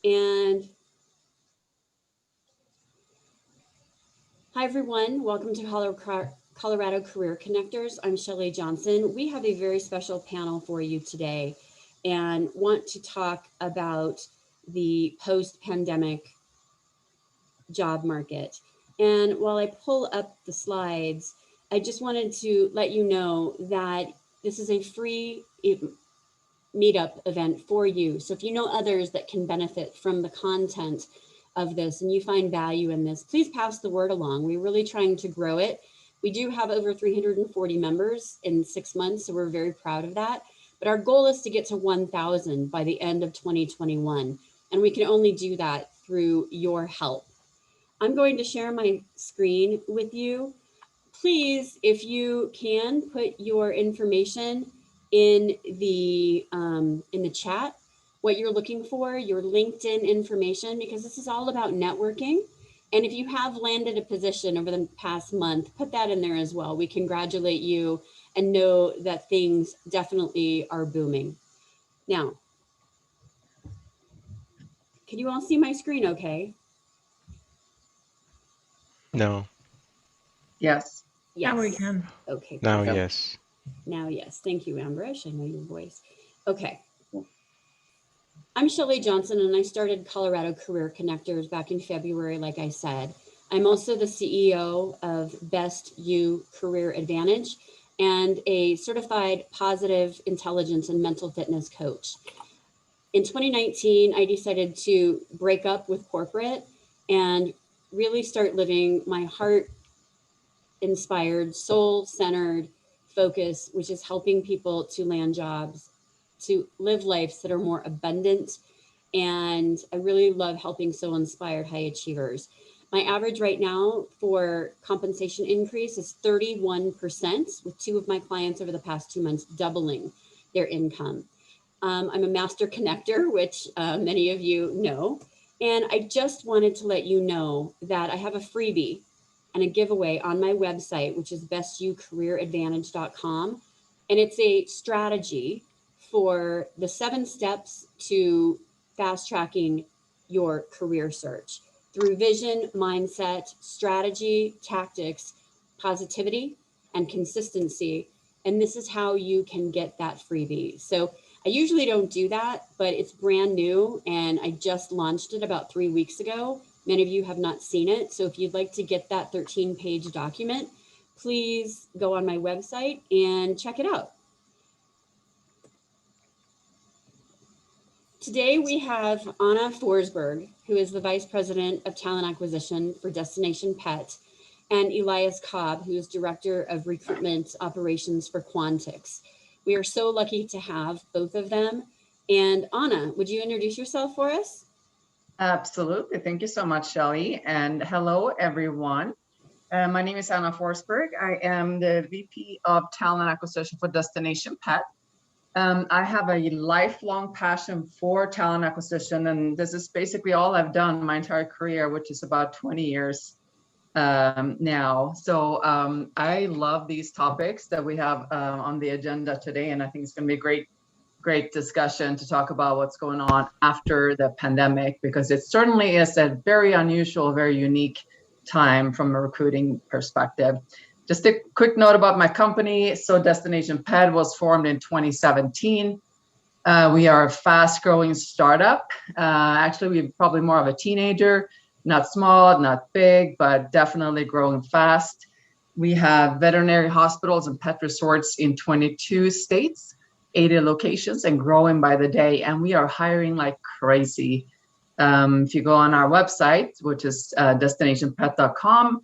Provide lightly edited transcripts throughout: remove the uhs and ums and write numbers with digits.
And hi, everyone. Welcome to Colorado Career Connectors. I'm Shelley Johnson. We have a very special panel for you today and want to talk about the post-pandemic job market. And while I pull up the slides, I just wanted to let you know that this is a free meetup event for you. So if you know others that can benefit from the content of this and you find value in this, please pass the word along. We're really trying to grow it. We do have over 340 members in 6 months, so we're very proud of that. But our goal is to get to 1,000 by the end of 2021. And we can only do that through your help. I'm going to share my screen with you. Please, if you can, put your information in the chat, what you're looking for, your LinkedIn information, because this is all about networking. And if you have landed a position over the past month, put that in there as well. We congratulate you and know that things definitely are booming. Now, can you all see my screen okay? No. Yes. Yes. Now we can. Okay. Now, perfect. yes. Now, yes. Thank you, Ambrish. I know your voice. Okay. I'm Shelley Johnson, and I started Colorado Career Connectors back in February, like I said. I'm also the CEO of Best You Career Advantage and a certified positive intelligence and mental fitness coach. In 2019, I decided to break up with corporate and really start living my heart-inspired, soul-centered focus, which is helping people to land jobs, to live lives that are more abundant. And I really love helping soul-inspired high achievers. My average right now for compensation increase is 31%, with 2 of my clients over the past 2 months doubling their income. I'm a master connector, which many of you know. And I just wanted to let you know that I have a freebie and a giveaway on my website, which is bestyoucareeradvantage.com. And it's a strategy for the 7 steps to fast tracking your career search through vision, mindset, strategy, tactics, positivity, and consistency. And this is how you can get that freebie. So I usually don't do that, but it's brand new and I just launched it about 3 weeks ago. Many of you have not seen it. So if you'd like to get that 13-page document, please go on my website and check it out. Today we have Anna Forsberg, who is the Vice President of Talent Acquisition for Destination Pet, and Elias Cobb, who is Director of Recruitment Operations for Quantix. We are so lucky to have both of them. And Anna, would you introduce yourself for us? Absolutely. Thank you so much, Shelley. And hello, everyone. My name is Anna Forsberg. I am the VP of Talent Acquisition for Destination Pet. I have a lifelong passion for talent acquisition, and this is basically all I've done my entire career, which is about 20 years now. So I love these topics that we have on the agenda today, and I think it's going to be a great discussion to talk about what's going on after the pandemic, because it certainly is a very unusual, very unique time from a recruiting perspective. Just a quick note about my company. So Destination Pet was formed in 2017. We are a fast-growing startup. Actually, we're probably more of a teenager, not small, not big, but definitely growing fast. We have veterinary hospitals and pet resorts in 22 states, 80 locations, and growing by the day. And we are hiring like crazy. If you go on our website, which is destinationpet.com,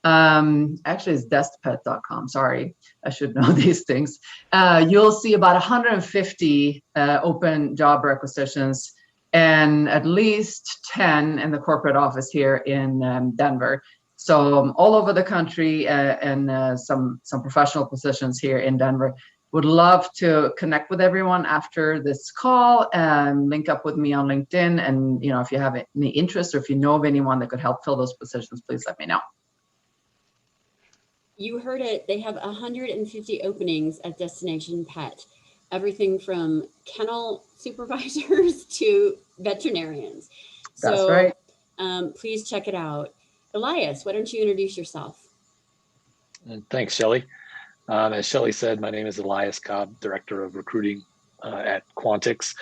actually it's destpet.com, sorry, I should know these things. You'll see about 150 open job requisitions and at least 10 in the corporate office here in Denver. So all over the country and some professional positions here in Denver. Would love to connect with everyone after this call and link up with me on LinkedIn. And if you have any interest or if you know of anyone that could help fill those positions, please let me know. You heard it. They have 150 openings at Destination Pet. everything from kennel supervisors to veterinarians. That's So right. please check it out. Elias, why don't you introduce yourself? And thanks, Shelley. As Shelley said, my name is Elias Cobb, Director of Recruiting at Quantix.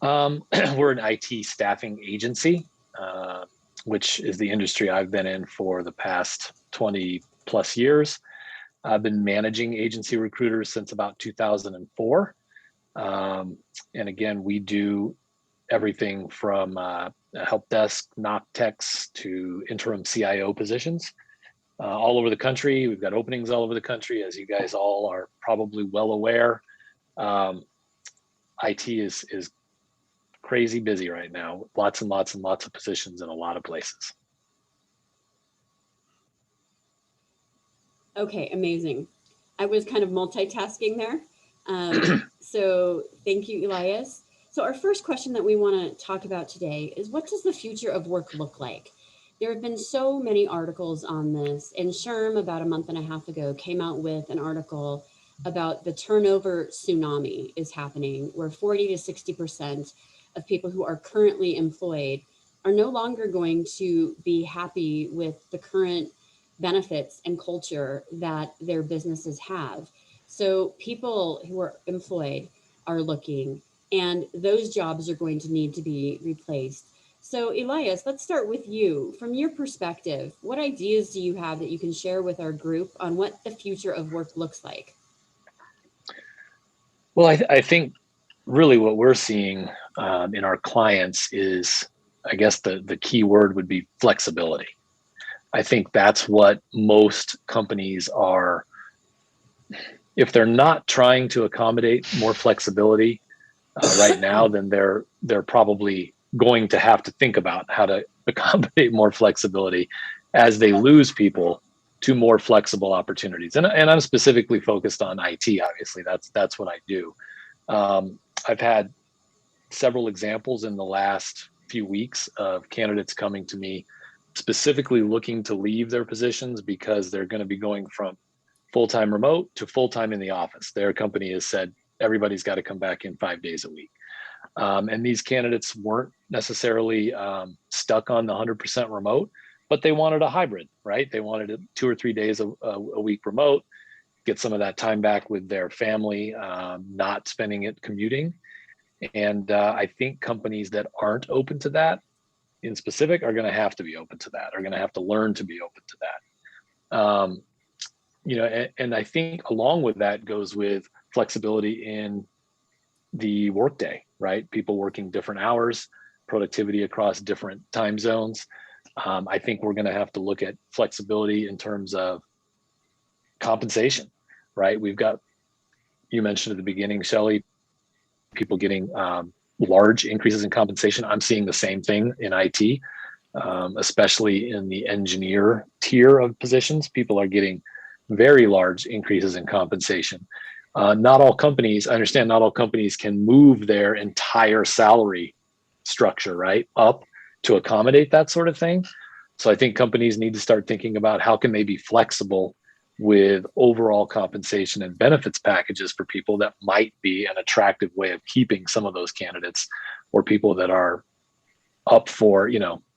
We're an IT staffing agency, which is the industry I've been in for the past 20 plus years. I've been managing agency recruiters since about 2004. And again, we do everything from help desk, knock techs to interim CIO positions. All over the country. We've got openings all over the country, as you guys all are probably well aware. IT is crazy busy right now. Lots and lots and lots of positions in a lot of places. Okay, amazing. I was kind of multitasking there. So thank you, Elias. So our first question that we want to talk about today is, what does the future of work look like? There have been so many articles on this, and SHRM about a month and a half ago came out with an article about the turnover tsunami is happening, where 40 to 60% of people who are currently employed are no longer going to be happy with the current benefits and culture that their businesses have. So people who are employed are looking, and those jobs are going to need to be replaced. So Elias, let's start with you. From your perspective, what ideas do you have that you can share with our group on what the future of work looks like? Well, I think really what we're seeing in our clients is, I guess the key word would be flexibility. I think that's what most companies are, if they're not trying to accommodate more flexibility right now, then they're probably going to have to think about how to accommodate more flexibility as they lose people to more flexible opportunities. And I'm specifically focused on IT. Obviously, that's what I do. I've had several examples in the last few weeks of candidates coming to me specifically looking to leave their positions because they're going to be going from full-time remote to full-time in the office. Their company has said everybody's got to come back in 5 days a week. And these candidates weren't necessarily stuck on the 100% remote, but they wanted a hybrid, right? They wanted 2 or 3 days a week remote, get some of that time back with their family, not spending it commuting. And I think companies that aren't open to that in specific are going to have to be open to that, are going to have to learn to be open to that. And I think along with that goes with flexibility in the workday, right? People working different hours, productivity across different time zones. I think we're going to have to look at flexibility in terms of compensation, right? We've got, you mentioned at the beginning, Shelley, people getting large increases in compensation. I'm seeing the same thing in IT, especially in the engineer tier of positions. People are getting very large increases in compensation. Not all companies, I understand not all companies can move their entire salary structure, right, up to accommodate that sort of thing. So I think companies need to start thinking about how can they be flexible with overall compensation and benefits packages for people that might be an attractive way of keeping some of those candidates, or people that are up for,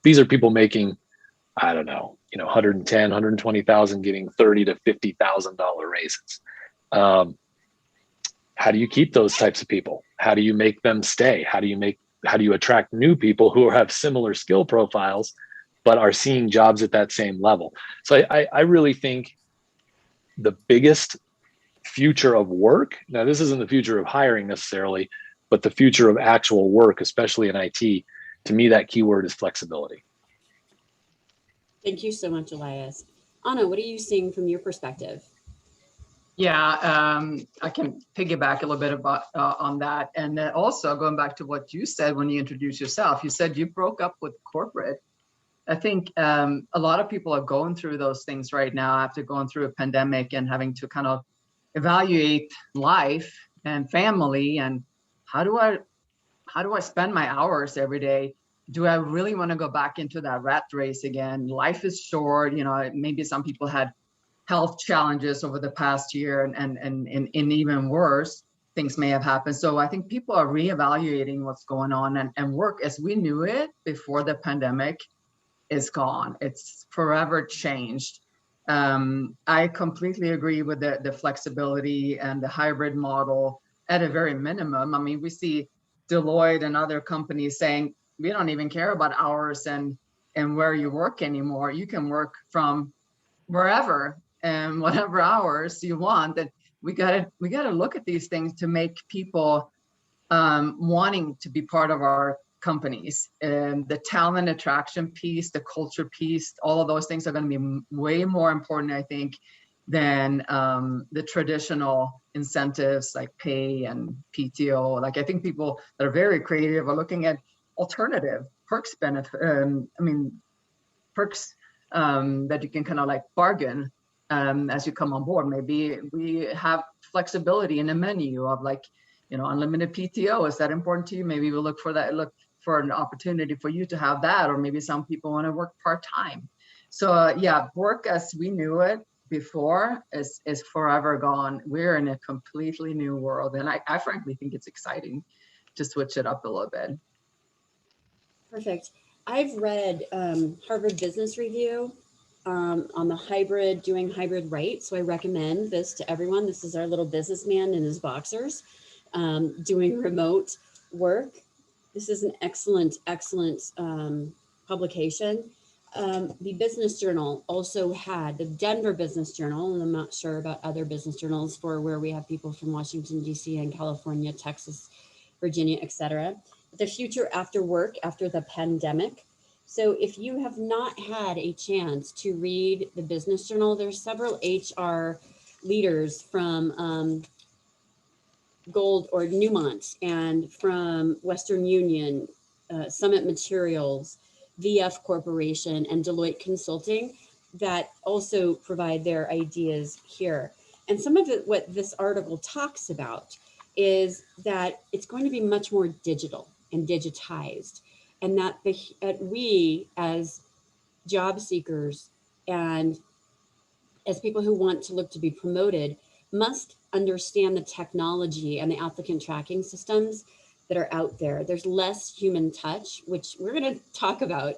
these are people making, I don't know, 110, 120,000, getting $30,000 to $50,000 raises. How do you keep those types of people? How do you make them stay? How do you attract new people who have similar skill profiles, but are seeing jobs at that same level? So I really think the biggest future of work, now this isn't the future of hiring necessarily, but the future of actual work, especially in IT, to me, that keyword is flexibility. Thank you so much, Elias. Anna, what are you seeing from your perspective? Yeah, I can piggyback a little bit about on that. And also going back to what you said when you introduced yourself, you said you broke up with corporate. I think a lot of people are going through those things right now after going through a pandemic and having to kind of evaluate life and family and how do I spend my hours every day? Do I really want to go back into that rat race again? Life is short, maybe some people had health challenges over the past year and even worse. things may have happened. So I think people are reevaluating what's going on, and work as we knew it before the pandemic is gone. It's forever changed. I completely agree with the flexibility and the hybrid model at a very minimum. I mean, we see Deloitte and other companies saying, we don't even care about hours and where you work anymore. You can work from wherever and whatever hours you want. That we gotta look at these things to make people wanting to be part of our companies. And the talent attraction piece, the culture piece, all of those things are going to be way more important, I think, than the traditional incentives like pay and PTO. Like, I think people that are very creative are looking at alternative perks benefit. Perks that you can kind of like bargain as you come on board. Maybe we have flexibility in the menu of, like, you know, unlimited PTO. Is that important to you? Maybe we'll look for that. Look for an opportunity for you to have that, or maybe some people want to work part-time. So yeah, work as we knew it before is forever gone. We're in a completely new world, and I frankly think it's exciting to switch it up a little bit. Perfect. I've read Harvard Business Review on the doing hybrid right. So I recommend this to everyone. This is our little businessman in his boxers doing remote work. This is an excellent publication. The Business Journal also had the Denver Business Journal, and I'm not sure about other business journals for where we have people from Washington, D.C. and California, Texas, Virginia, etc. The future after work, after the pandemic. So if you have not had a chance to read the Business Journal, there's several HR leaders from Gold or Newmont and from Western Union, Summit Materials, VF Corporation, and Deloitte Consulting that also provide their ideas here. And some of it, what this article talks about, is that it's going to be much more digital and digitized, and that we as job seekers and as people who want to look to be promoted must understand the technology and the applicant tracking systems that are out there. There's less human touch, which we're going to talk about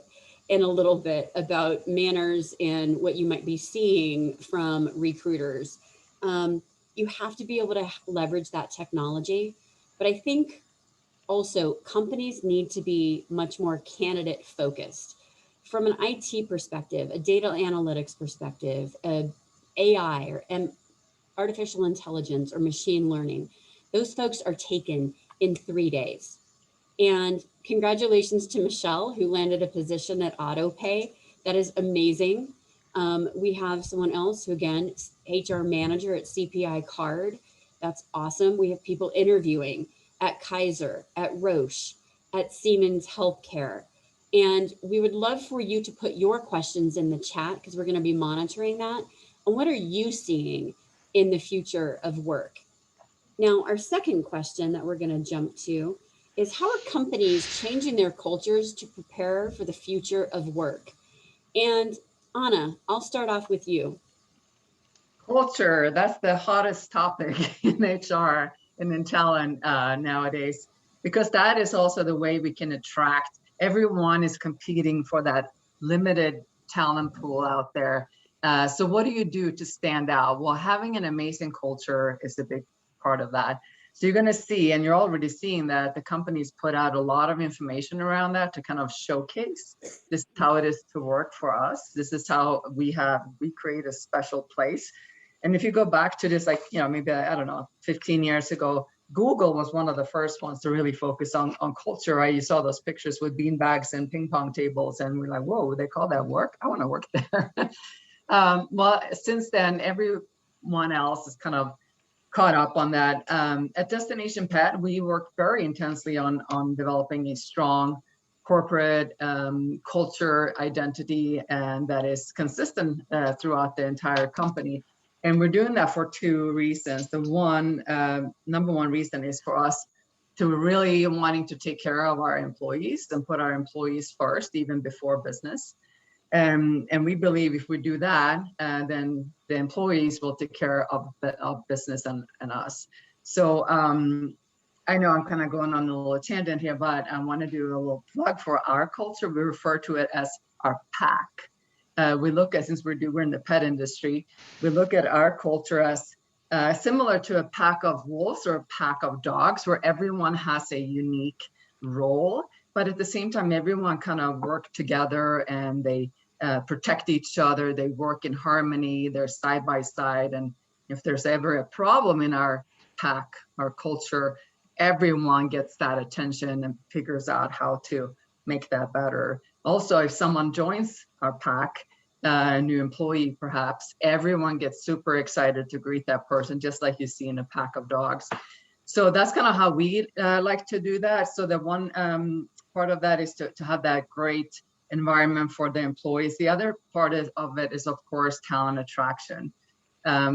in a little bit, about manners and what you might be seeing from recruiters. You have to be able to leverage that technology. But I think also companies need to be much more candidate focused. From an IT perspective, a data analytics perspective, AI or artificial intelligence or machine learning, those folks are taken in 3 days. And congratulations to Michelle, who landed a position at AutoPay. That is amazing. We have someone else who, again, HR manager at CPI Card. That's awesome. We have people interviewing at Kaiser, at Roche, at Siemens Healthcare. And we would love for you to put your questions in the chat, because we're going to be monitoring that. And what are you seeing in the future of work? Now, our second question that we're going to jump to is, how are companies changing their cultures to prepare for the future of work? And Anna, I'll start off with you. Culture, that's the hottest topic in HR and in talent nowadays, because that is also the way we can attract. Everyone is competing for that limited talent pool out there. So what do you do to stand out? Well, having an amazing culture is a big part of that. So you're going to see, and you're already seeing, that the companies put out a lot of information around that to kind of showcase this is how it is to work for us. This is how we create a special place. And if you go back to this, like, you know, maybe, I don't know, 15 years ago, Google was one of the first ones to really focus on culture, right? You saw those pictures with beanbags and ping pong tables, and we're like, whoa, they call that work? I want to work there. Well, since then, everyone else is kind of caught up on that. At Destination Pet, we work very intensely on developing a strong corporate culture identity, and that is consistent throughout the entire company. And we're doing that for two reasons. The number one reason is for us to really wanting to take care of our employees and put our employees first, even before business. And we believe if we do that, then the employees will take care of business and us. So I know I'm kind of going on a little tangent here, but I want to do a little plug for our culture. We refer to it as our pack. We look at, since we're in the pet industry, we look at our culture as similar to a pack of wolves or a pack of dogs, where everyone has a unique role, but at the same time, everyone kind of work together and they protect each other. They work in harmony. They're side by side. And if there's ever a problem in our pack, our culture, everyone gets that attention and figures out how to make that better. Also, if someone joins our pack, a new employee perhaps, everyone gets super excited to greet that person, just like you see in a pack of dogs. So that's kind of how we like to do that. So the one part of that is to have that great environment for the employees. The other part of it is, of course, talent attraction.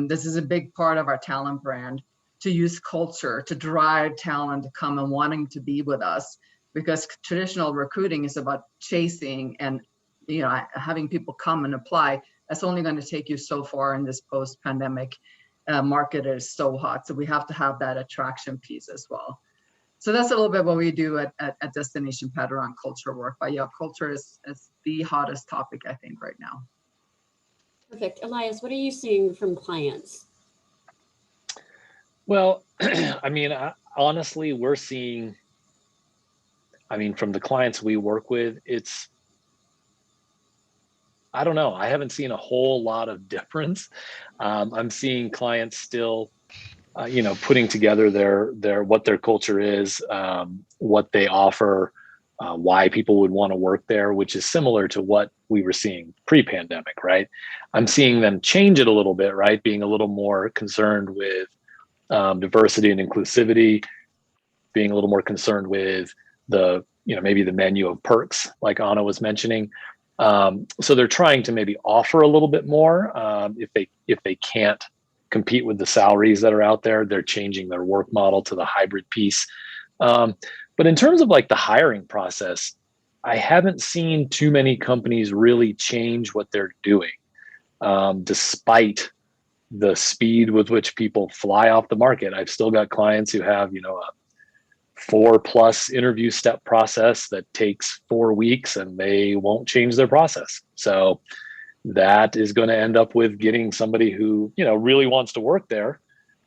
This is a big part of our talent brand, to use culture to drive talent to come and wanting to be with us, because traditional recruiting is about chasing and having people come and apply. That's only going to take you so far in this post-pandemic market is so hot. So we have to have that attraction piece as well. So that's a little bit what we do at Destination Pet around culture work. But yeah, culture is the hottest topic, I think, right now. Perfect. Elias, what are you seeing from clients? Well, I mean, honestly, we're seeing, from the clients we work with, I don't know. I haven't seen a whole lot of difference. I'm seeing clients still, putting together their what their culture is, what they offer, why people would want to work there, which is similar to what we were seeing pre-pandemic, right? I'm seeing them change it a little bit, right? Being a little more concerned with diversity and inclusivity, being a little more concerned with maybe the menu of perks, like Anna was mentioning. So they're trying to maybe offer a little bit more. If they can't compete with the salaries that are out there, they're changing their work model to the hybrid piece. But in terms of like the hiring process, I haven't seen too many companies really change what they're doing, despite the speed with which people fly off the market. I've still got clients who have, a 4+ interview step process that takes 4 weeks, and they won't change their process. So that is going to end up with getting somebody who, really wants to work there.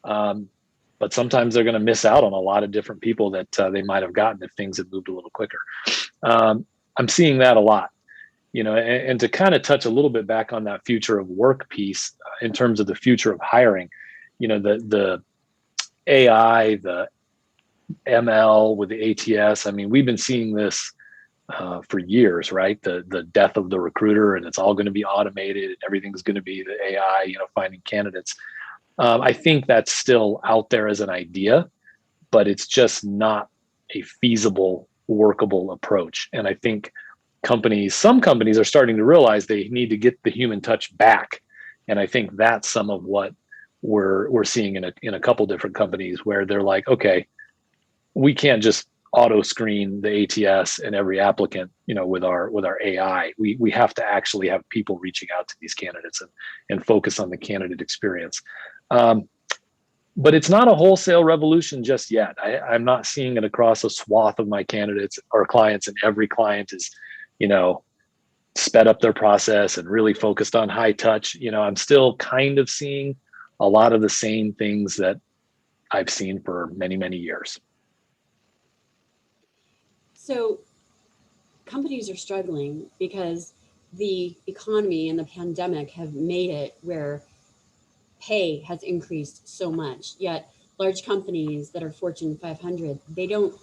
But sometimes they're going to miss out on a lot of different people that they might have gotten if things had moved a little quicker. I'm seeing that a lot, and to kind of touch a little bit back on that future of work piece, in terms of the future of hiring, the AI, the ML with the ATS. We've been seeing this for years, right? The death of the recruiter, and it's all going to be automated, and everything's going to be the AI, finding candidates. I think that's still out there as an idea, but it's just not a feasible, workable approach. And I think some companies are starting to realize they need to get the human touch back. And I think that's some of what we're seeing in a couple different companies, where they're like, okay, we can't just auto screen the ATS and every applicant, with our AI. We have to actually have people reaching out to these candidates and focus on the candidate experience. But it's not a wholesale revolution just yet. I'm not seeing it across a swath of my candidates or clients, and every client is, sped up their process and really focused on high touch. I'm still kind of seeing a lot of the same things that I've seen for many, many years. So companies are struggling because the economy and the pandemic have made it where pay has increased so much. Yet large companies that are Fortune 500, they don't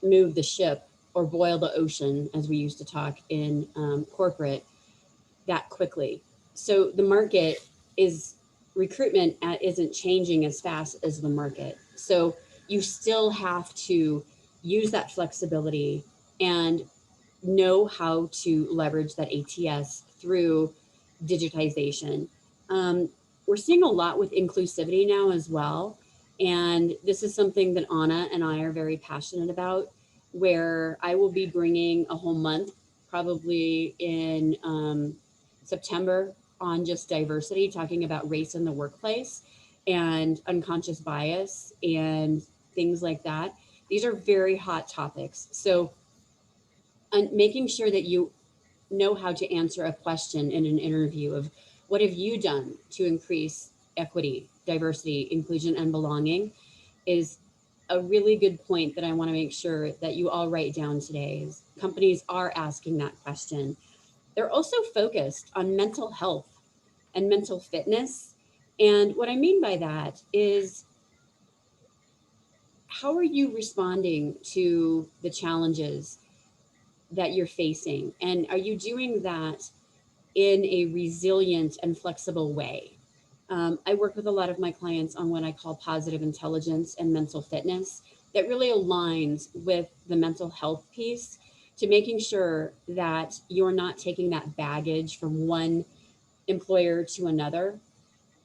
move the ship or boil the ocean, as we used to talk in corporate, that quickly. So the market recruitment isn't changing as fast as the market. So you still have to use that flexibility and know how to leverage that ATS through digitization. We're seeing a lot with inclusivity now as well. And this is something that Anna and I are very passionate about, where I will be bringing a whole month, probably in September, on just diversity, talking about race in the workplace. and unconscious bias and things like that. These are very hot topics. So making sure that you know how to answer a question in an interview of what have you done to increase equity, diversity, inclusion, and belonging is a really good point that I want to make sure that you all write down today. Is companies are asking that question. They're also focused on mental health and mental fitness. And what I mean by that is, how are you responding to the challenges that you're facing? And are you doing that in a resilient and flexible way? I work with a lot of my clients on what I call positive intelligence and mental fitness that really aligns with the mental health piece, to making sure that you're not taking that baggage from one employer to another.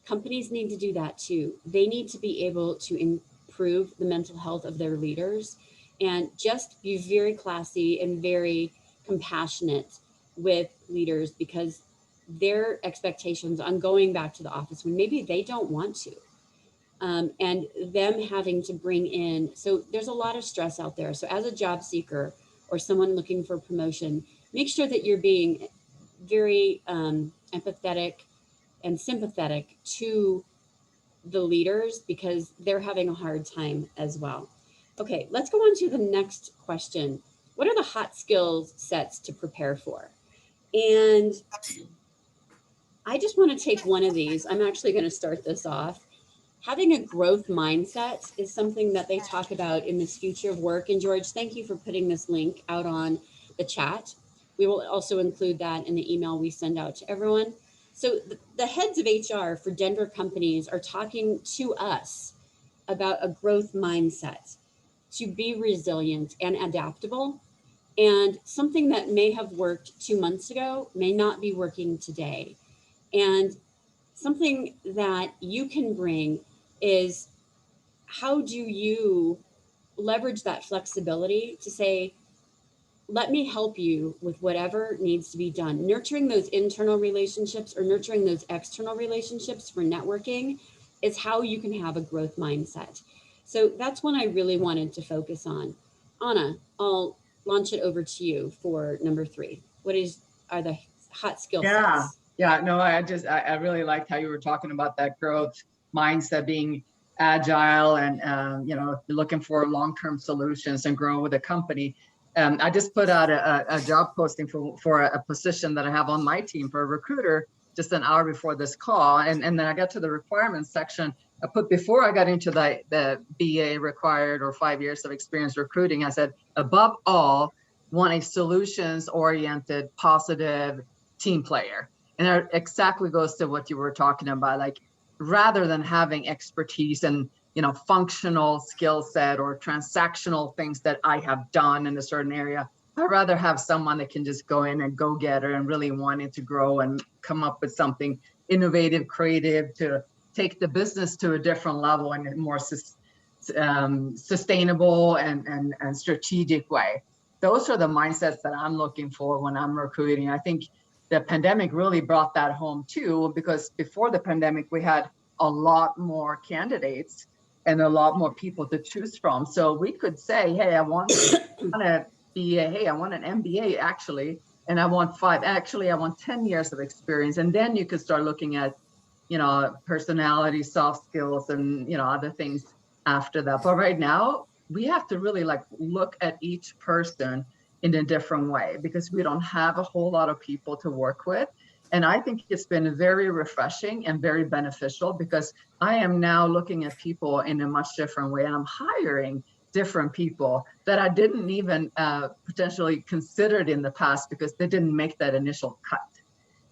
Companies need to do that too. They need to be able to improve the mental health of their leaders and just be very classy and very compassionate with leaders, because their expectations on going back to the office when maybe they don't want to, and them having to bring in, so there's a lot of stress out there. So as a job seeker or someone looking for promotion, make sure that you're being very empathetic and sympathetic to the leaders, because they're having a hard time as well. Okay, let's go on to the next question. What are the hot skills sets to prepare for? And I just want to take one of these. I'm actually going to start this off. Having a growth mindset is something that they talk about in this future of work. And George, thank you for putting this link out on the chat. We will also include that in the email we send out to everyone. So the heads of HR for Denver companies are talking to us about a growth mindset, to be resilient and adaptable. And something that may have worked 2 months ago may not be working today. And something that you can bring is, how do you leverage that flexibility to say, let me help you with whatever needs to be done. Nurturing those internal relationships or nurturing those external relationships for networking is how you can have a growth mindset. So that's one I really wanted to focus on. Anna, I'll launch it over to you for number 3. Are the hot skill sets? Yeah, no, I really liked how you were talking about that growth mindset, being agile and, looking for long-term solutions and grow with a company. I just put out a job posting for a position that I have on my team for a recruiter just an hour before this call. And then I got to the requirements section. I put, before I got into the BA required or 5 years of experience recruiting, I said, above all, want a solutions-oriented, positive team player. And it exactly goes to what you were talking about, like, rather than having expertise and functional skill set or transactional things that I have done in a certain area, I'd rather have someone that can just go in and go get it and really wanting to grow and come up with something innovative, creative, to take the business to a different level in a more sustainable and strategic way. Those are the mindsets that I'm looking for when I'm recruiting. I think the pandemic really brought that home too, because before the pandemic, we had a lot more candidates and a lot more people to choose from. So we could say, hey, I want a BA, hey, I want an MBA actually, and I want 10 years of experience. And then you could start looking at, personality, soft skills, and, other things after that. But right now, we have to really look at each person in a different way, because we don't have a whole lot of people to work with. And I think it's been very refreshing and very beneficial, because I am now looking at people in a much different way, and I'm hiring different people that I didn't even potentially considered in the past, because they didn't make that initial cut.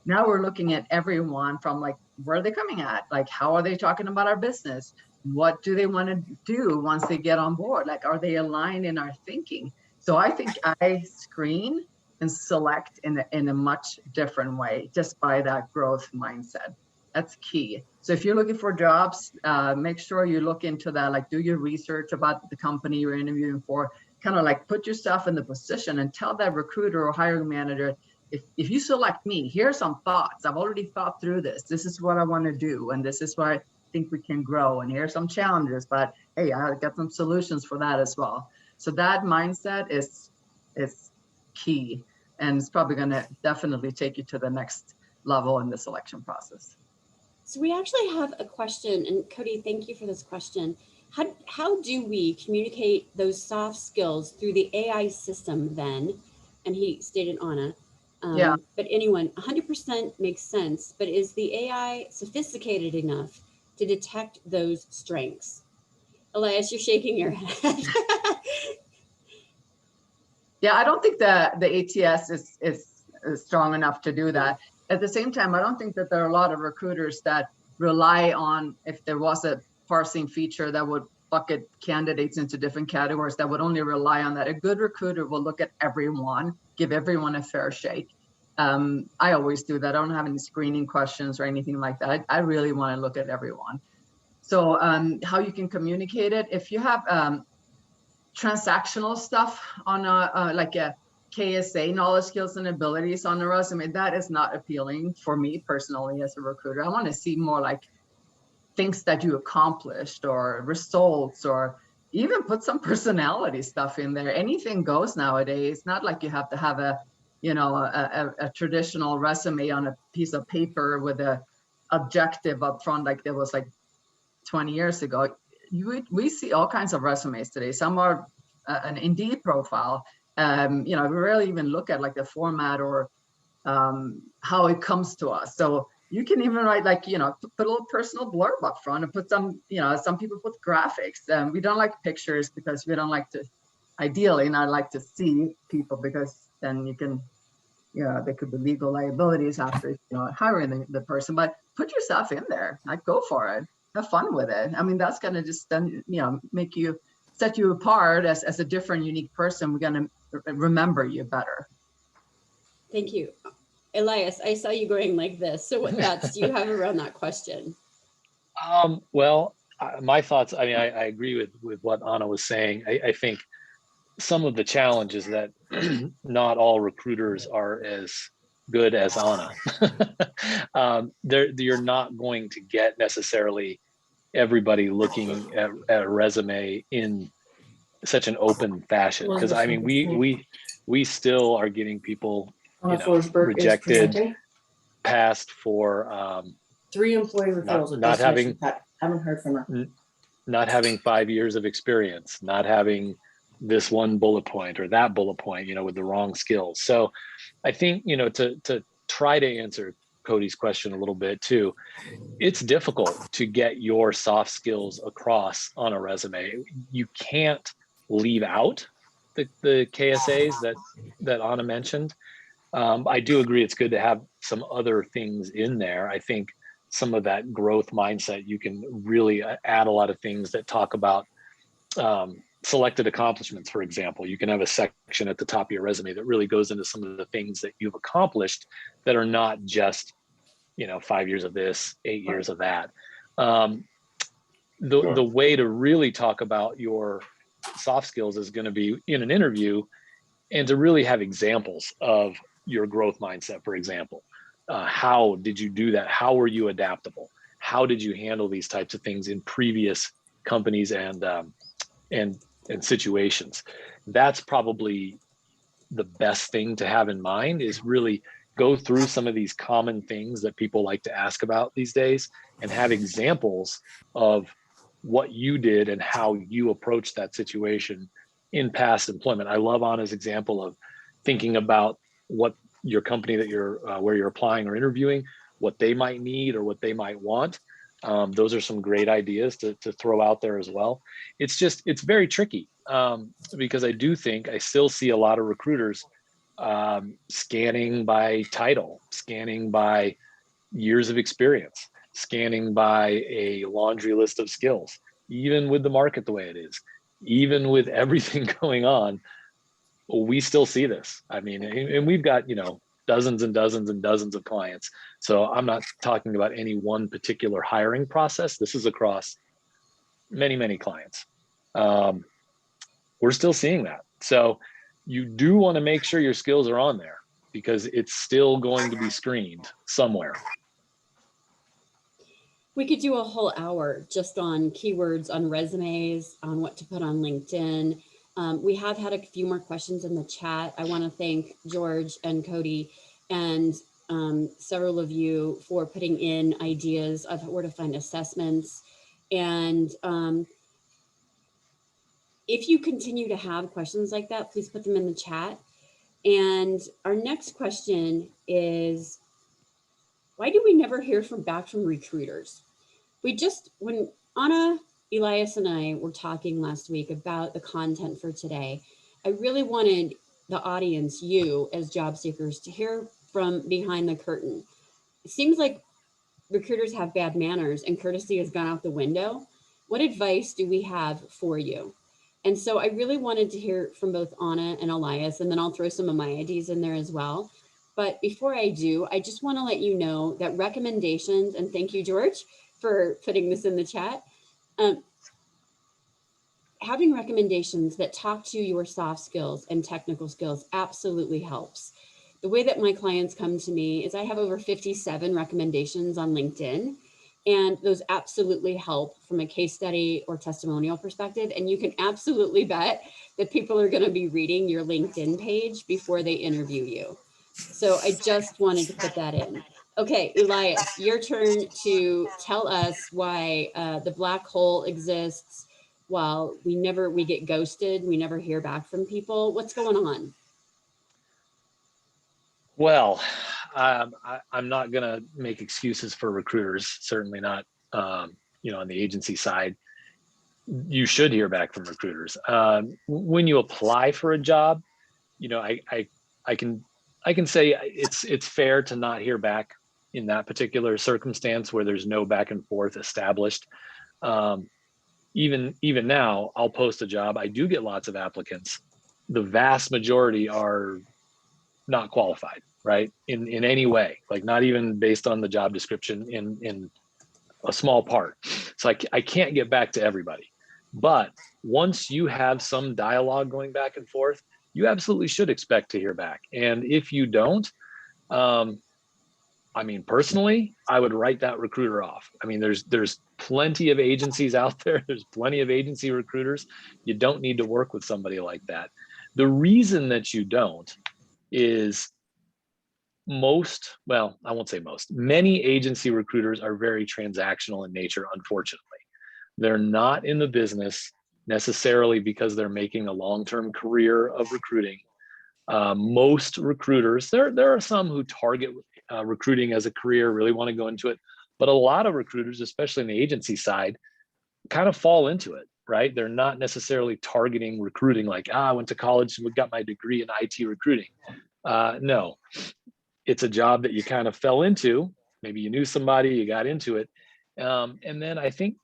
Now we're looking at everyone from where are they coming at? How are they talking about our business? What do they want to do once they get on board? Are they aligned in our thinking? So I think I screen and select in a much different way, just by that growth mindset. That's key. So if you're looking for jobs, make sure you look into that, do your research about the company you're interviewing for, kind of put yourself in the position and tell that recruiter or hiring manager, if you select me, here's some thoughts. I've already thought through this. This is what I want to do. And this is what I think we can grow, and here's some challenges, but hey, I got some solutions for that as well. So that mindset is key, and it's probably going to definitely take you to the next level in the selection process. So we actually have a question, and Cody, thank you for this question. How do we communicate those soft skills through the AI system then? And he stated Anna. Yeah. But anyone, 100% makes sense, but is the AI sophisticated enough to detect those strengths? Elias, you're shaking your head. Yeah, I don't think the ATS is strong enough to do that. At the same time, I don't think that there are a lot of recruiters that rely on, if there was a parsing feature that would bucket candidates into different categories, that would only rely on that. A good recruiter will look at everyone, give everyone a fair shake. I always do that. I don't have any screening questions or anything like that. I really want to look at everyone. So how you can communicate it, if you have transactional stuff on like a KSA, knowledge, skills, and abilities on the resume, that is not appealing for me personally as a recruiter. I want to see more like things that you accomplished or results, or even put some personality stuff in there. Anything goes nowadays. It's not like you have to have a traditional resume on a piece of paper with a objective up front like there was like 20 years ago. We see all kinds of resumes today. Some are an Indeed profile. We rarely even look at like the format or how it comes to us. So you can even write like, put a little personal blurb up front and put some, some people put graphics. We don't like pictures because we don't like to, ideally not like to see people, because then you can, there could be legal liabilities after, hiring the person. But put yourself in there, like go for it. Have fun with it. I mean, that's going to just then, make you, set you apart as a different, unique person. We're going to remember you better. Thank you. Elias, I saw you going like this. So what thoughts do you have around that question? Well, my thoughts, I mean, I agree with what Anna was saying. I think some of the challenge is that not all recruiters are as good as Anna. You're not going to get necessarily everybody looking at a resume in such an open fashion, because I mean we still are getting people Forsberg rejected, passed for 3 employee referrals. not having, haven't heard from her. Not having 5 years of experience, not having this one bullet point or that bullet point, with the wrong skills. So I think, to try to answer Cody's question a little bit too, it's difficult to get your soft skills across on a resume. You can't leave out the KSAs that Anna mentioned. I do agree it's good to have some other things in there. I think some of that growth mindset, you can really add a lot of things that talk about selected accomplishments, for example. You can have a section at the top of your resume that really goes into some of the things that you've accomplished that are not just 5 years of this, 8 years of that. The way to really talk about your soft skills is going to be in an interview, and to really have examples of your growth mindset. For example, how did you do that? How were you adaptable? How did you handle these types of things in previous companies and situations? That's probably the best thing to have in mind, is really go through some of these common things that people like to ask about these days and have examples of what you did and how you approached that situation in past employment. I love Anna's example of thinking about what your company that where you're applying or interviewing, what they might need or what they might want. Those are some great ideas to throw out there as well. It's very tricky because I still see a lot of recruiters scanning by title, scanning by years of experience, scanning by a laundry list of skills. Even with the market the way it is, even with everything going on, we still see this. I mean, and we've got, dozens and dozens and dozens of clients. So I'm not talking about any one particular hiring process. This is across many, many clients. We're still seeing that. So you do want to make sure your skills are on there, because it's still going to be screened somewhere. We could do a whole hour just on keywords, on resumes, on what to put on LinkedIn. We have had a few more questions in the chat. I want to thank George and Cody and several of you for putting in ideas of where to find assessments. And if you continue to have questions like that, please put them in the chat. And our next question is, why do we never hear back from recruiters? When Anna, Elias, and I were talking last week about the content for today, I really wanted the audience, you as job seekers, to hear from behind the curtain. It seems like recruiters have bad manners and courtesy has gone out the window. What advice do we have for you? And so I really wanted to hear from both Anna and Elias, and then I'll throw some of my ideas in there as well. But before I do, I just want to let you know that recommendations, and thank you, George, for putting this in the chat. Having recommendations that talk to your soft skills and technical skills absolutely helps. The way that my clients come to me is I have over 57 recommendations on LinkedIn, and those absolutely help from a case study or testimonial perspective. And you can absolutely bet that people are going to be reading your LinkedIn page before they interview you. So I just wanted to put that in. Okay, Elias, your turn to tell us why the black hole exists. While we get ghosted, we never hear back from people. What's going on? Well, I'm not going to make excuses for recruiters, certainly not, on the agency side. You should hear back from recruiters. When you apply for a job, I can say it's fair to not hear back in that particular circumstance where there's no back and forth established. Even now, I'll post a job. I do get lots of applicants. The vast majority are not qualified, right? In any way, like not even based on the job description in a small part. So I can't get back to everybody. But once you have some dialogue going back and forth, you absolutely should expect to hear back. And if you don't, personally, I would write that recruiter off. There's plenty of agencies out there. There's plenty of agency recruiters. You don't need to work with somebody like that. The reason that you don't is many agency recruiters are very transactional in nature, unfortunately. They're not in the business necessarily because they're making a long-term career of recruiting. Most recruiters, there are some who target recruiting as a career, really want to go into it, but a lot of recruiters, especially in the agency side, kind of fall into it, right? They're not necessarily targeting recruiting like, I went to college and got my degree in IT recruiting. No, it's a job that you kind of fell into. Maybe you knew somebody, you got into it. And then I think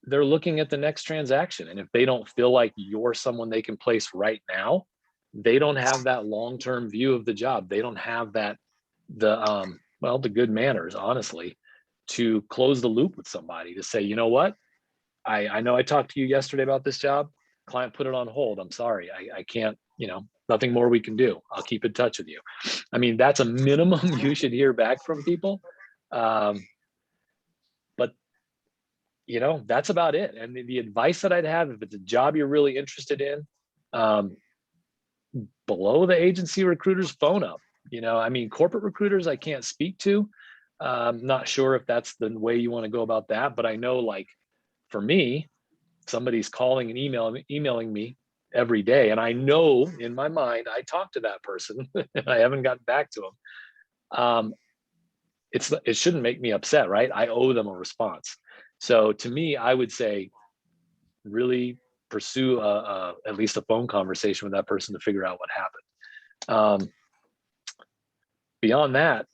they're looking at the next transaction. And if they don't feel like you're someone they can place right now, they don't have that long-term view of the job. They don't have the good manners, honestly, to close the loop with somebody, to say, you know what? I know I talked to you yesterday about this job. Client put it on hold. I'm sorry. I can't, nothing more we can do. I'll keep in touch with you. That's a minimum you should hear back from people. But that's about it. And the advice that I'd have, if it's a job you're really interested in, below the agency recruiters, phone up. Corporate recruiters I can't speak to. I'm not sure if that's the way you want to go about that, but I know, like, for me, somebody's calling and emailing me every day, and I know in my mind I talked to that person and I haven't gotten back to them. It shouldn't make me upset, right? I owe them a response. So to me, I would say really pursue at least a phone conversation with that person to figure out what happened. Beyond that,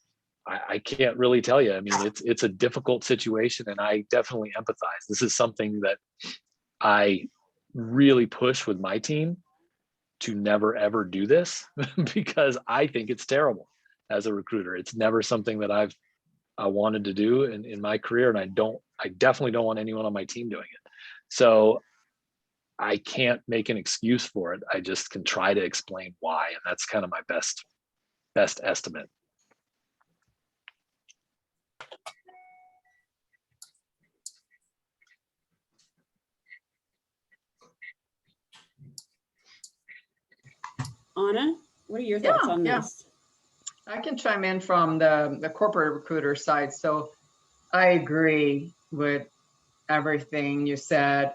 I can't really tell you. It's a difficult situation, and I definitely empathize. This is something that I really push with my team to never, ever do this because I think it's terrible as a recruiter. It's never something that I wanted to do in my career, and I definitely don't want anyone on my team doing it. So I can't make an excuse for it. I just can try to explain why, and that's kind of my best estimate. Anna, what are your thoughts on yeah. this? I can chime in from the corporate recruiter side. So I agree with everything you said.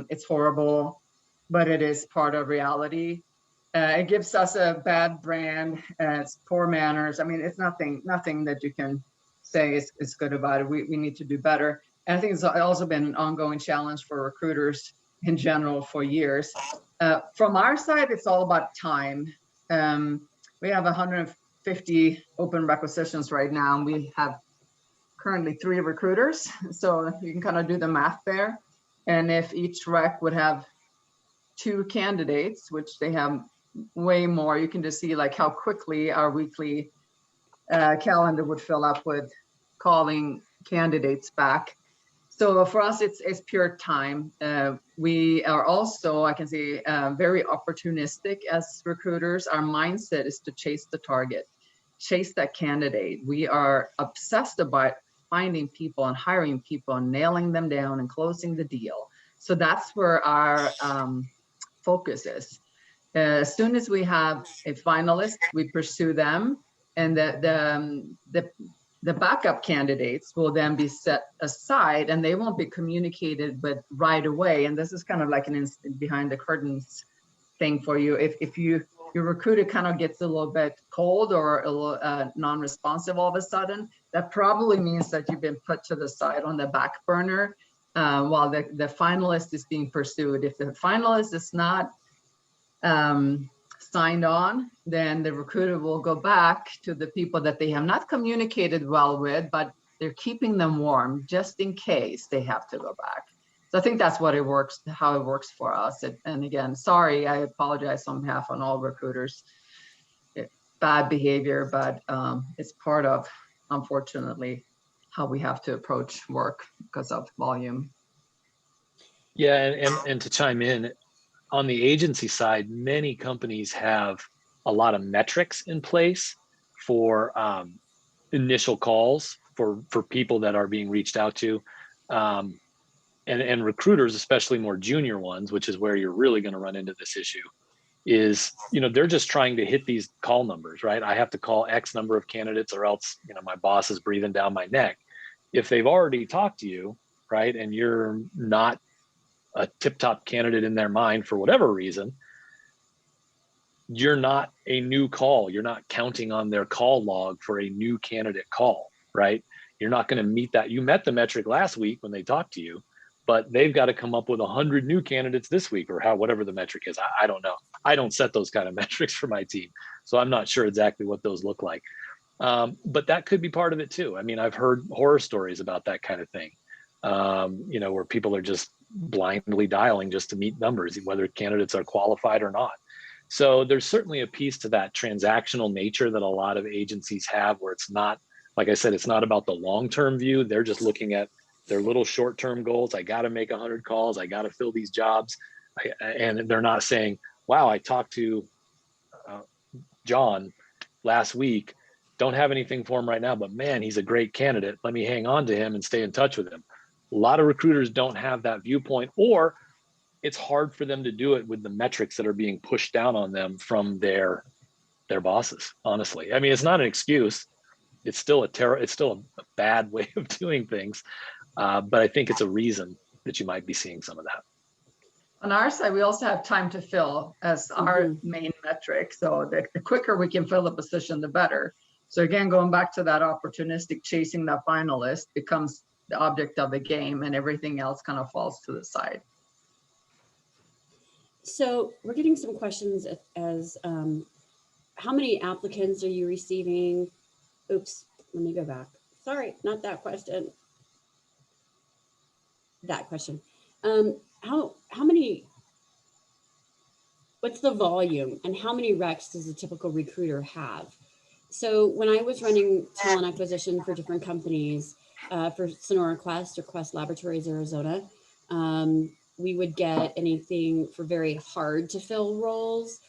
It's horrible, but it is part of reality. It gives us a bad brand. It's poor manners. I mean, it's nothing that you can say is good about it. We need to do better. And I think it's also been an ongoing challenge for recruiters in general for years. From our side, it's all about time. We have 150 open requisitions right now, and we have currently 3 recruiters. So you can kind of do the math there. And if each rec would have 2 candidates, which they have way more, you can just see like how quickly our weekly calendar would fill up with calling candidates back. So for us, it's pure time. We are also, I can say, very opportunistic as recruiters. Our mindset is to chase the target, chase that candidate. We are obsessed about finding people and hiring people and nailing them down and closing the deal. So that's where our focus is. As soon as we have a finalist, we pursue them, and the backup candidates will then be set aside, and they won't be communicated with right away. And this is kind of like an behind the curtains thing for you. If your recruiter kind of gets a little bit cold or a little non-responsive all of a sudden, that probably means that you've been put to the side on the back burner while the finalist is being pursued. If the finalist is not signed on, then the recruiter will go back to the people that they have not communicated well with, but they're keeping them warm just in case they have to go back. So I think that's what it works, how it works for us. And again, sorry, I apologize on behalf of all recruiters. Bad behavior, but it's part of, unfortunately, how we have to approach work because of volume. Yeah, and to chime in, on the agency side, many companies have a lot of metrics in place for initial calls for people that are being reached out to. And recruiters, especially more junior ones, which is where you're really going to run into this issue, is, they're just trying to hit these call numbers, right? I have to call X number of candidates or else, my boss is breathing down my neck. If they've already talked to you, right, and you're not a tip-top candidate in their mind for whatever reason, you're not a new call. You're not counting on their call log for a new candidate call, right? You're not going to meet that. You met the metric last week when they talked to you, but they've got to come up with 100 new candidates this week, or whatever the metric is. I don't know. I don't set those kind of metrics for my team, so I'm not sure exactly what those look like. But that could be part of it too. I mean, I've heard horror stories about that kind of thing, where people are just blindly dialing just to meet numbers, whether candidates are qualified or not. So there's certainly a piece to that transactional nature that a lot of agencies have, where it's not, like I said, it's not about the long-term view. They're just looking at their little short-term goals. I got to make 100 calls. I got to fill these jobs. And they're not saying, wow, I talked to John last week. Don't have anything for him right now, but man, he's a great candidate. Let me hang on to him and stay in touch with him. A lot of recruiters don't have that viewpoint, or it's hard for them to do it with the metrics that are being pushed down on them from their bosses. Honestly, I mean, it's not an excuse. It's still a bad way of doing things, but I think it's a reason that you might be seeing some of that. On our side, we also have time to fill as our main metric. So the quicker we can fill the position, the better. So again, going back to that opportunistic chasing that finalist becomes the object of the game, and everything else kind of falls to the side. So we're getting some questions as how many applicants are you receiving? Oops, let me go back. Sorry, not that question. That question. How many, what's the volume and how many recs does a typical recruiter have? So when I was running talent acquisition for different companies, for Sonora Quest or Quest Laboratories Arizona, we would get anything for very hard to fill roles,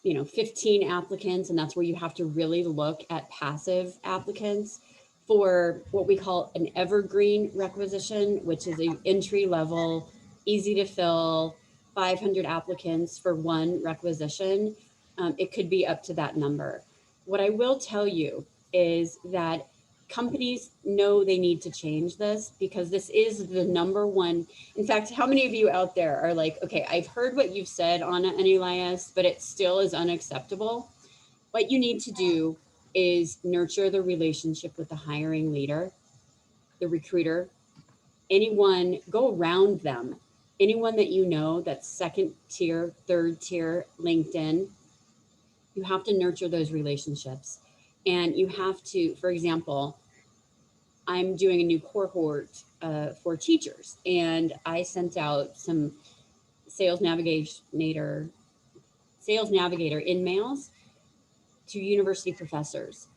15 applicants, and that's where you have to really look at passive applicants. For what we call an evergreen requisition, which is an entry level, easy to fill, 500 applicants for one requisition. it could be up to that number. What I will tell you is that companies know they need to change this because this is the number one. In fact, how many of you out there are like, okay, I've heard what you've said, Anna and Elias, but it still is unacceptable? What you need to do is nurture the relationship with the hiring leader, the recruiter, anyone, go around them. Anyone that you know that's second tier, third tier LinkedIn, you have to nurture those relationships. And you have to, for example, I'm doing a new cohort for teachers, and I sent out some sales navigator in mails to university professors.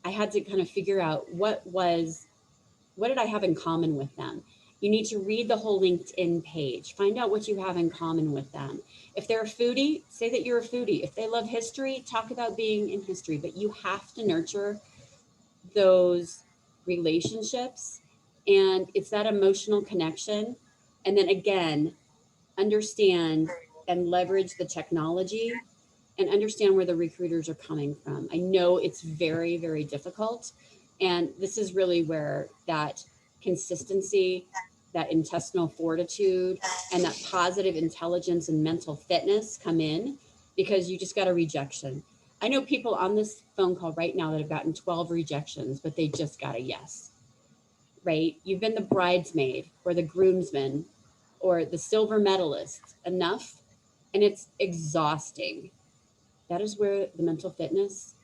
I had to kind of figure out what did I have in common with them. You need to read the whole LinkedIn page, find out what you have in common with them. If they're a foodie, say that you're a foodie. If they love history, talk about being in history, but you have to nurture those relationships, and it's that emotional connection. And then again, understand and leverage the technology and understand where the recruiters are coming from. I know it's very, very difficult. And this is really where that consistency, that intestinal fortitude, and that positive intelligence and mental fitness come in, because you just got a rejection. I know people on this phone call right now that have gotten 12 rejections, but they just got a yes, right? You've been the bridesmaid or the groomsman or the silver medalist enough, and it's exhausting. That is where the mental fitness,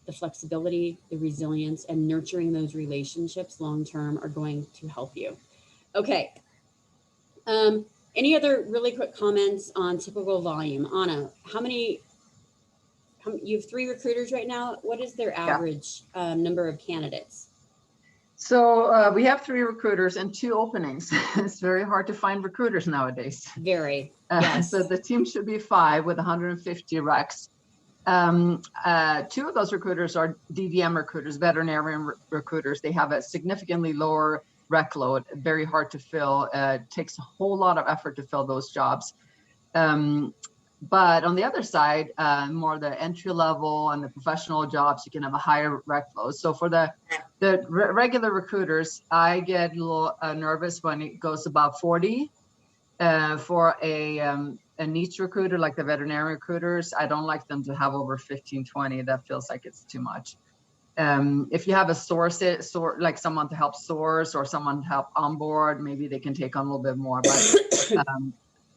the flexibility, the resilience, and nurturing those relationships long term are going to help you. Okay. Any other really quick comments on typical volume? Anna, you have 3 recruiters right now. What is their average number of candidates? So we have 3 recruiters and 2 openings. It's very hard to find recruiters nowadays. Very. Yes. So the team should be 5 with 150 recs. 2 of those recruiters are DVM recruiters, veterinarian recruiters. They have a significantly lower rec load, very hard to fill. It takes a whole lot of effort to fill those jobs. But on the other side, more the entry level and the professional jobs, you can have a higher rec load. So for the regular recruiters, I get a little nervous when it goes above 40. For a niche recruiter like the veterinary recruiters, I don't like them to have over 15, 20. That feels like it's too much. If you have a like someone to help source or someone to help onboard, maybe they can take on a little bit more. But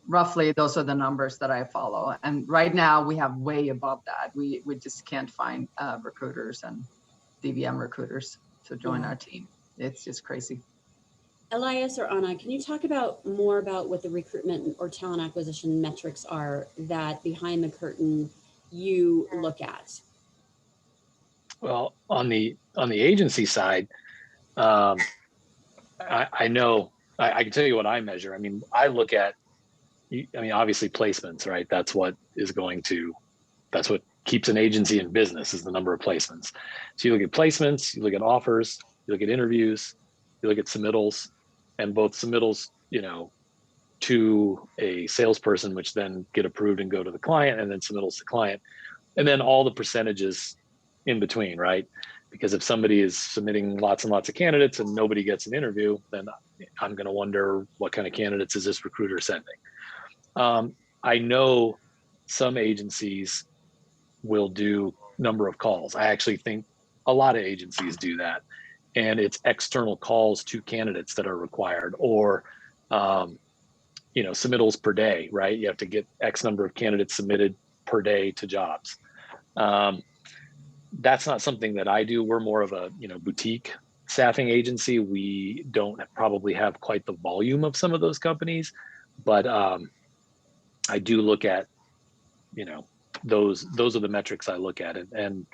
roughly, those are the numbers that I follow. And right now, we have way above that. We just can't find recruiters and DVM recruiters to join our team. It's just crazy. Elias or Anna, can you talk more about what the recruitment or talent acquisition metrics are that behind the curtain you look at? Well, on the agency side, I know I can tell you what I measure. I mean, I look at, obviously placements, right? That's what keeps an agency in business, is the number of placements. So you look at placements, you look at offers, you look at interviews, you look at submittals, and both submittals, to a salesperson, which then get approved and go to the client, and then submittals to client, and then all the percentages in between, right? Because if somebody is submitting lots and lots of candidates and nobody gets an interview, then I'm going to wonder, what kind of candidates is this recruiter sending? I know some agencies will do number of calls. I actually think a lot of agencies do that. And it's external calls to candidates that are required, or, submittals per day, right? You have to get X number of candidates submitted per day to jobs. That's not something that I do. We're more of a, boutique staffing agency. We don't probably have quite the volume of some of those companies, but I do look at, those are the metrics I look at. And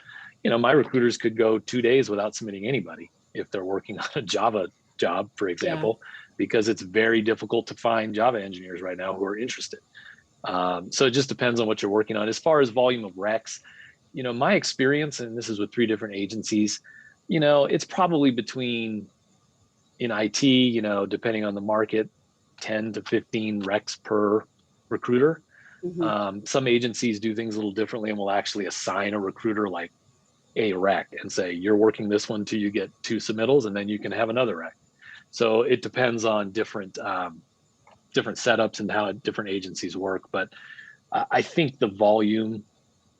my recruiters could go 2 days without submitting anybody if they're working on a Java job, for example, because it's very difficult to find Java engineers right now who are interested. So it just depends on what you're working on. As far as volume of recs, my experience, and this is with 3 different agencies, it's probably between, in IT, depending on the market, 10 to 15 recs per recruiter. Some agencies do things a little differently and will actually assign a recruiter like a rec and say, you're working this one till you get 2 submittals, and then you can have another rec. So it depends on different setups and how different agencies work. But I think the volume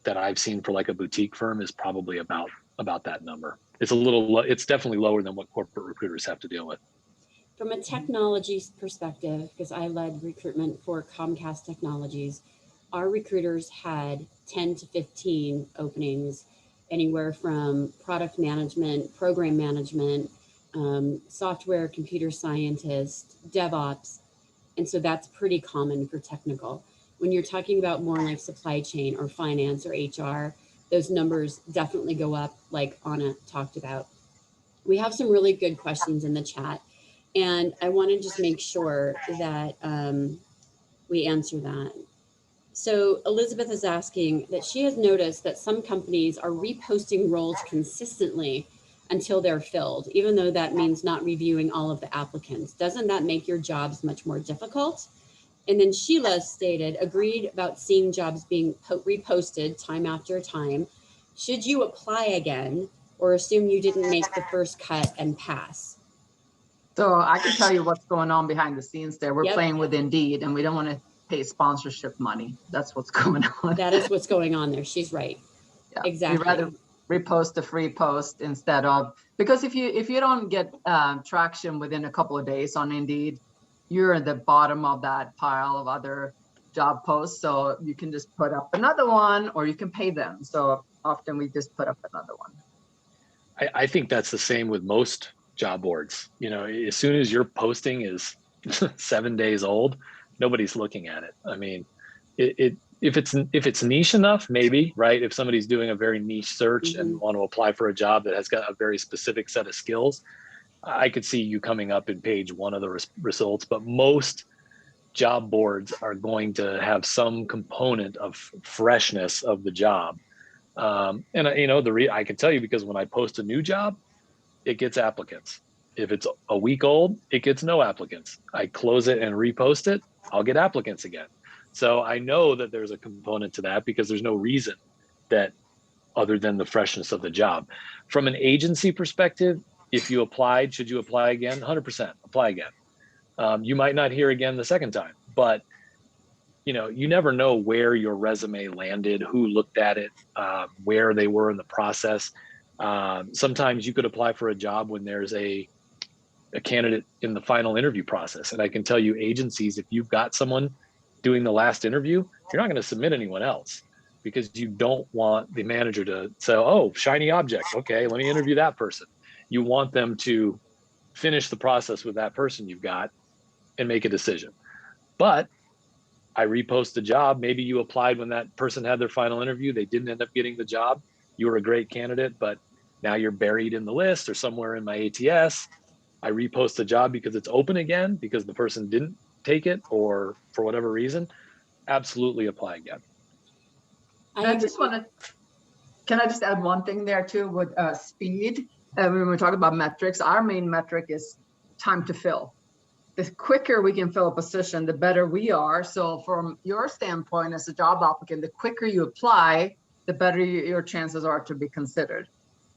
that I've seen for like a boutique firm is probably about that number. It's definitely lower than what corporate recruiters have to deal with. From a technology perspective, because I led recruitment for Comcast Technologies, our recruiters had 10 to 15 openings, anywhere from product management, program management, software, computer scientist, DevOps. And so that's pretty common for technical. When you're talking about more like supply chain or finance or HR, those numbers definitely go up, like Anna talked about. We have some really good questions in the chat, and I want to just make sure that we answer that. So Elizabeth is asking that she has noticed that some companies are reposting roles consistently until they're filled, even though that means not reviewing all of the applicants. Doesn't that make your jobs much more difficult? And then Sheila stated, agreed about seeing jobs being reposted time after time. Should you apply again or assume you didn't make the first cut and pass? So I can tell you what's going on behind the scenes there. We're Yep. playing with Indeed, and we don't want to pay sponsorship money. That's what's going on. That is what's going on there. She's right. Yeah. Exactly. We'd rather repost a free post instead of, because if you don't get traction within a couple of days on Indeed, you're at the bottom of that pile of other job posts. So you can just put up another one, or you can pay them. So often we just put up another one. I think that's the same with most job boards. You know, as soon as your posting is 7 days old, nobody's looking at it. I mean, if it's niche enough, maybe, right? If somebody's doing a very niche search and want to apply for a job that has got a very specific set of skills, I could see you coming up in page 1 of the results. But most job boards are going to have some component of freshness of the job. And you know, I can tell you, because when I post a new job, it gets applicants. If it's a week old, it gets no applicants. I close it and repost it, I'll get applicants again. So I know that there's a component to that, because there's no reason that other than the freshness of the job. From an agency perspective, if you applied, should you apply again? 100% apply again. You might not hear again the second time, but you know, you never know where your resume landed, who looked at it, where they were in the process. Sometimes you could apply for a job when there's a candidate in the final interview process. And I can tell you, agencies, if you've got someone doing the last interview, you're not going to submit anyone else, because you don't want the manager to say, oh, shiny object. Okay, let me interview that person. You want them to finish the process with that person you've got and make a decision. But I repost the job. Maybe you applied when that person had their final interview. They didn't end up getting the job. You were a great candidate, but now you're buried in the list or somewhere in my ATS. I repost the job because it's open again, because the person didn't take it or for whatever reason. Absolutely apply again. I just want to, can I just add one thing there too with speed? When we're talking about metrics, our main metric is time to fill. The quicker we can fill a position, the better we are. So from your standpoint as a job applicant, the quicker you apply, the better your chances are to be considered.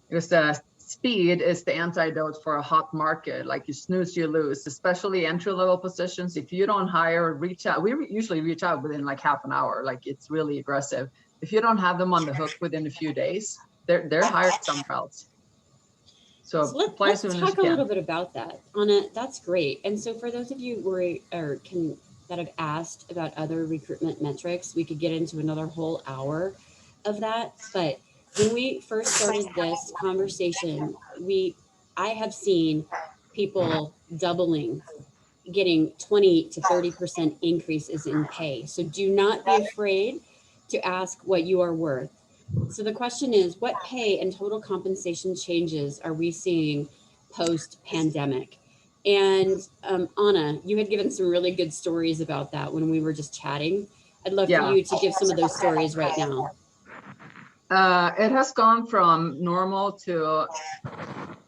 Because speed is the antidote for a hot market. Like you snooze, you lose, especially entry-level positions. If you don't hire, reach out. We usually reach out within like half an hour. Like it's really aggressive. If you don't have them on the hook within a few days, they're hired somewhere else. So let's talk a little bit about that. Anna, that's great. And so for those of you that have asked about other recruitment metrics, we could get into another whole hour of that. But when we first started this conversation, I have seen people doubling, getting 20 to 30% increases in pay. So do not be afraid to ask what you are worth. So the question is, what pay and total compensation changes are we seeing post-pandemic? And Anna, you had given some really good stories about that when we were just chatting. I'd love for you to give some of those stories right now. It has gone from normal to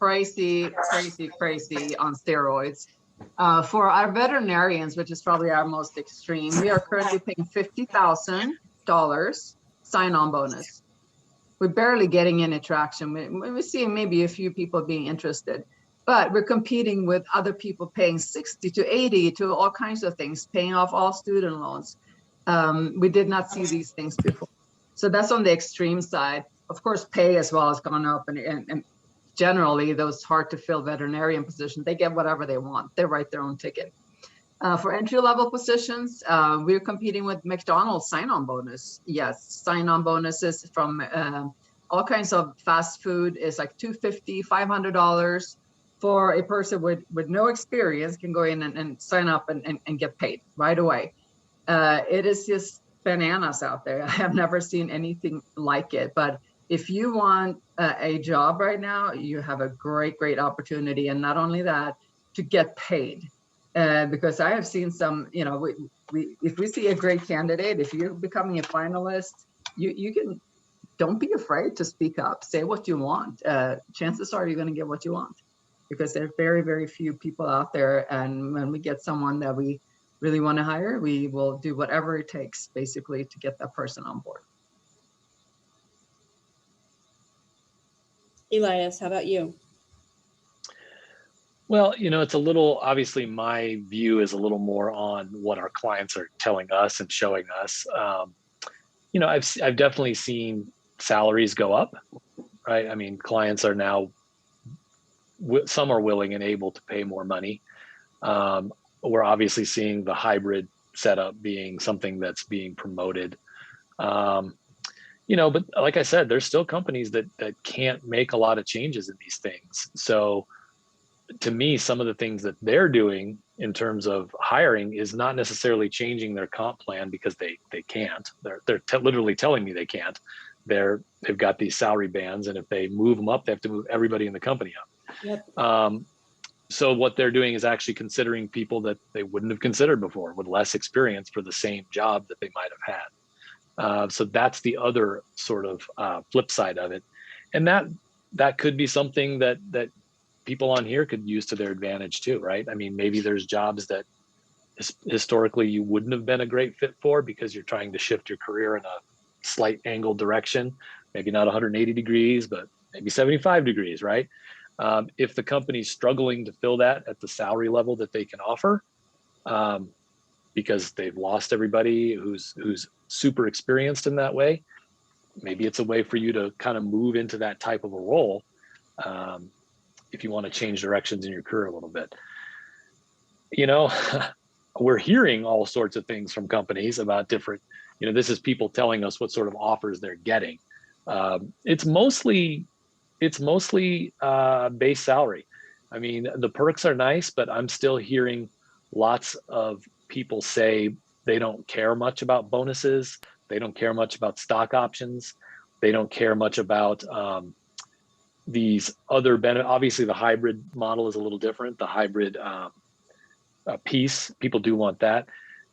crazy on steroids. For our veterinarians, which is probably our most extreme, we are currently paying $50,000 sign-on bonus. We're barely getting any traction. We're seeing maybe a few people being interested, but we're competing with other people paying 60 to 80 to all kinds of things, paying off all student loans. We did not see these things before. So that's on the extreme side. Of course, pay as well has gone up, and generally those hard to fill veterinarian positions, they get whatever they want. They write their own ticket. For entry-level positions, we're competing with McDonald's sign-on bonus. Yes, sign-on bonuses from all kinds of fast food is like $250, $500 for a person with no experience can go in and sign up and get paid right away. It is just bananas out there. I have never seen anything like it. But if you want a job right now, you have a great opportunity. And not only that, to get paid. Because I have seen some, if we see a great candidate, if you're becoming a finalist, you can, don't be afraid to speak up, say what you want. Chances are you're going to get what you want, because there are very few people out there. And when we get someone that we really want to hire, we will do whatever it takes basically to get that person on board. Elias, how about you? Well, it's a little, obviously my view is a little more on what our clients are telling us and showing us. I've definitely seen salaries go up, right? I mean, clients are now, some are willing and able to pay more money. We're obviously seeing the hybrid setup being something that's being promoted. But like I said, there's still companies that can't make a lot of changes in these things. So to me, some of the things that they're doing in terms of hiring is not necessarily changing their comp plan because they can't. They're literally telling me they can't. They've got these salary bands, and if they move them up, they have to move everybody in the company up. Yep. So what they're doing is actually considering people that they wouldn't have considered before with less experience for the same job that they might have had. So that's the other sort of flip side of it, and that could be something that people on here could use to their advantage too, right? I mean, maybe there's jobs that historically you wouldn't have been a great fit for because you're trying to shift your career in a slight angle direction, maybe not 180 degrees, but maybe 75 degrees, right? If the company's struggling to fill that at the salary level that they can offer, because they've lost everybody who's super experienced in that way, maybe it's a way for you to kind of move into that type of a role. If you want to change directions in your career a little bit. We're hearing all sorts of things from companies about different, this is people telling us what sort of offers they're getting. It's mostly base salary. I mean, the perks are nice, but I'm still hearing lots of people say they don't care much about bonuses. They don't care much about stock options. They don't care much about these other benefits. Obviously, the hybrid model is a little different. The hybrid piece, people do want that.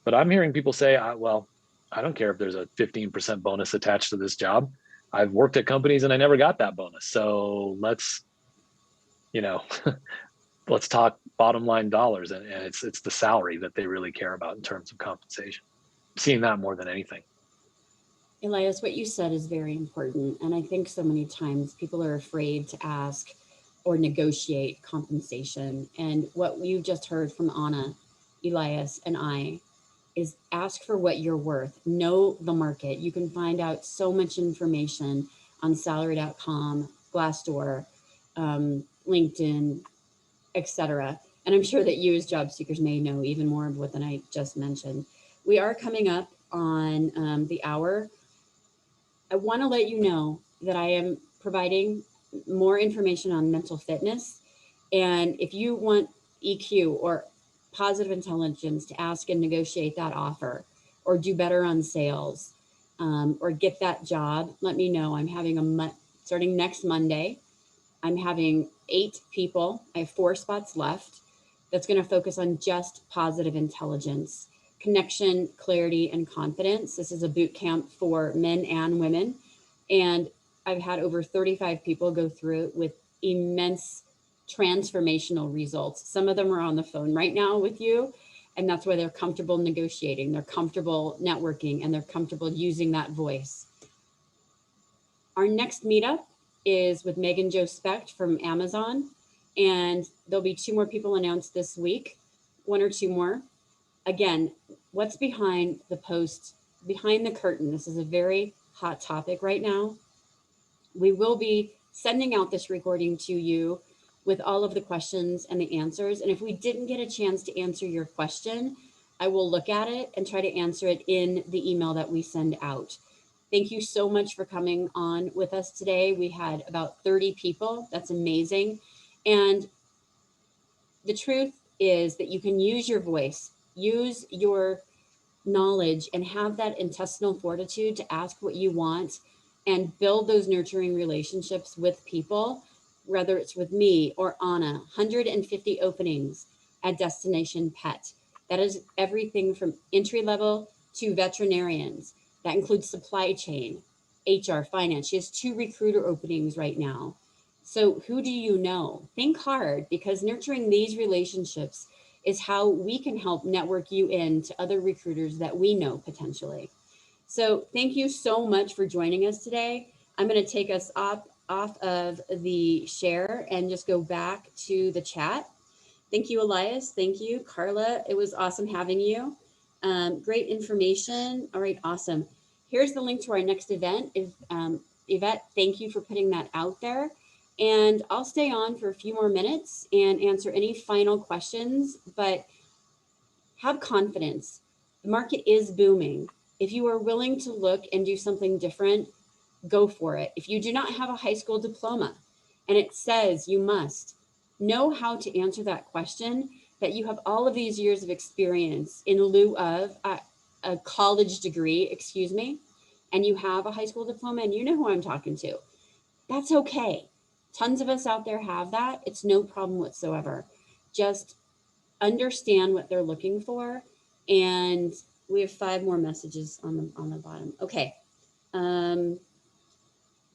But I'm hearing people say, well, I don't care if there's a 15% bonus attached to this job. I've worked at companies and I never got that bonus. So let's talk bottom line dollars. And it's the salary that they really care about in terms of compensation. I'm seeing that more than anything. Elias, what you said is very important. And I think so many times people are afraid to ask or negotiate compensation. And what you just heard from Anna, Elias, and I is ask for what you're worth. Know the market. You can find out so much information on salary.com, Glassdoor, LinkedIn, etc. And I'm sure that you as job seekers may know even more of what than I just mentioned. We are coming up on the hour. I want to let you know that I am providing more information on mental fitness. And if you want EQ or positive intelligence to ask and negotiate that offer, or do better on sales, or get that job, let me know. I'm having starting next Monday, I'm having 8 people. I have 4 spots left. That's going to focus on just positive intelligence, connection, clarity, and confidence. This is a boot camp for men and women. And I've had over 35 people go through it with immense transformational results. Some of them are on the phone right now with you, and that's why they're comfortable negotiating, they're comfortable networking, and they're comfortable using that voice. Our next meetup is with Megan Jo Specht from Amazon, and there'll be 2 more people announced this week, 1 or 2 more. Again, what's behind the post, behind the curtain? This is a very hot topic right now. We will be sending out this recording to you with all of the questions and the answers. And if we didn't get a chance to answer your question, I will look at it and try to answer it in the email that we send out. Thank you so much for coming on with us today. We had about 30 people. That's amazing. And the truth is that you can use your voice, use your knowledge, and have that intestinal fortitude to ask what you want and build those nurturing relationships with people, whether it's with me or Anna. 150 openings at Destination Pet. That is everything from entry level to veterinarians. That includes supply chain, HR, finance. She has 2 recruiter openings right now. So who do you know? Think hard, because nurturing these relationships is how we can help network you into other recruiters that we know potentially. So thank you so much for joining us today. I'm going to take us off of the share and just go back to the chat. Thank you, Elias. Thank you, Carla. It was awesome having you. Great information. All right, awesome. Here's the link to our next event. Yvette, thank you for putting that out there. And I'll stay on for a few more minutes and answer any final questions, but have confidence. The market is booming. If you are willing to look and do something different, go for it. If you do not have a high school diploma and it says you must, know how to answer that question, that you have all of these years of experience in lieu of a college degree, and you have a high school diploma, and you know who I'm talking to. That's okay. Tons of us out there have that. It's no problem whatsoever. Just understand what they're looking for. And we have 5 more messages on the bottom. Okay.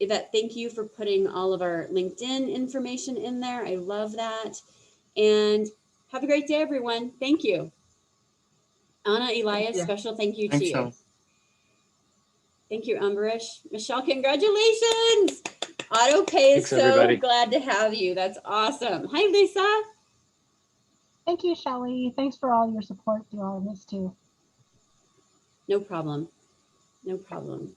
Yvette, thank you for putting all of our LinkedIn information in there. I love that. And have a great day, everyone. Thank you. Anna, Elias, special thank you to you. Shelley. Thank you, Ambarish. Michelle, congratulations. AutoPay is Thanks, so everybody. glad to have you. That's awesome. Hi, Lisa. Thank you, Shelley. Thanks for all your support through all of this too. No problem. No problem.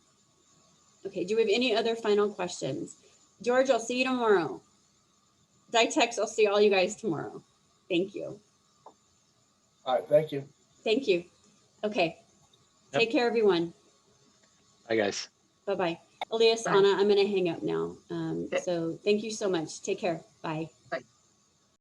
Okay, do we have any other final questions? George, I'll see you tomorrow. Ditex, I'll see all you guys tomorrow. Thank you. All right, thank you. Thank you. Okay, Yep. Take care, everyone. Bye, guys. Bye-bye. Elias, Bye. Anna, I'm going to hang up now. Okay. So thank you so much. Take care. Bye.